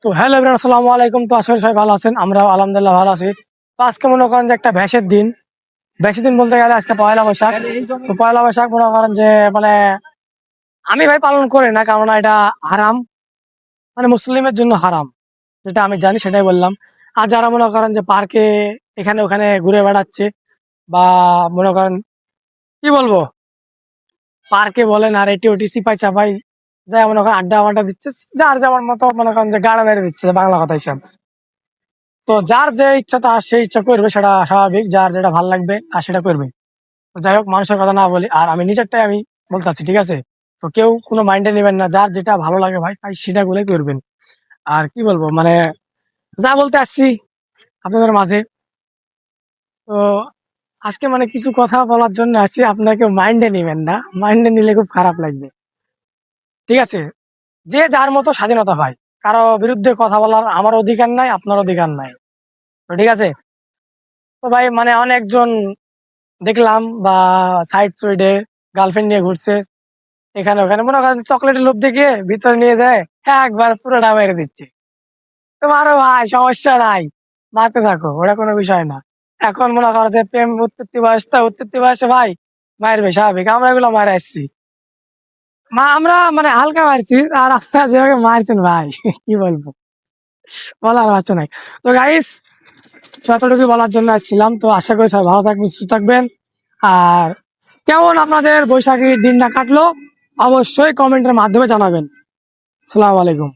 তো hello everyone, আসসালামু আলাইকুম। তো আশা করি সবাই ভালো আছেন, আমরা আলহামদুলিল্লাহ ভালো আছি। তো আজকে মনে করেন যে একটা ভ্যাসের দিন। ভ্যাসের দিন বলতে গেলে আজকে পয়লা বৈশাখ। তো পয়লা বৈশাখ মনে করেন যে মানে আমি ভাই পালন করি না, কারণ এটা হারাম, মানে মুসলিমের জন্য হারাম, যেটা আমি জানি সেটাই বললাম। আর যারা মনে করেন যে পার্কে এখানে ওখানে ঘুরে বেড়াচ্ছে, বা মনে করেন কি বলবো, পার্কে বলেন আর এটি ওটি সিপাই চাপাই যাই মনে করেন আড্ডা আড্ডা দিচ্ছে, যার যেমন মতো মনে করেন যে গাড়া মেরে দিচ্ছে, বাংলা কথা হিসাব। তো যার যে ইচ্ছা তার সেই ইচ্ছা করবে, সেটা স্বাভাবিক, যার যেটা ভালো লাগবে আর সেটা করবে। তো যাই হোক, মানুষের কথা না বলি, আর আমি নিজেরটাই আমি বলতেছি, ঠিক আছে? তো কেউ কোনো মাইন্ডে নেবেন না, যার যেটা ভালো লাগে ভাই তাই সেটা গুলোই করবেন। আর কি বলবো, মানে যা বলতে আসছি আপনাদের মাঝে, তো আজকে মানে কিছু কথা বলার জন্য আসছি, আপনাকে মাইন্ডে নেবেন না, মাইন্ডে নিলে খুব খারাপ লাগবে, ঠিক আছে? যে যার মতো স্বাধীনতা ভাই, কারো বিরুদ্ধে কথা বলার আমার অধিকার নাই, আপনার অধিকার নাই। তো ঠিক আছে। তো ভাই মানে অনেকজন দেখলাম বা সাইড সুইডে গার্লফ্রেন্ড নিয়ে ঘুরছে, এখানে ওখানে মনে করেন চকলেটের লোভ দেখিয়ে ভিতরে নিয়ে যায়, একবার পুরোটা মেরে দিচ্ছে। তোমারও ভাই সমস্যা নাই, মারতে থাকো, ওটা কোনো বিষয় না। এখন মনে করো যে প্রেম উৎপত্তি বয়স, তা উৎপত্তি বয়সে ভাই মারবে, স্বাভাবিক, আমরা এগুলো মারে আসছি। আমরা মানে হালকা মারছি, আর আপনারা যেভাবে মারছেন ভাই কি বলবো, বলার বাচ্চা নাই। তো গাইস, যতটুকু বলার জন্য আসছিলাম, তো আশা করি সবাই ভালো থাকবেন, সুস্থ থাকবেন। আর কেমন আপনাদের বৈশাখীর দিনটা কাটলো অবশ্যই কমেন্টের মাধ্যমে জানাবেন। আসসালামু আলাইকুম।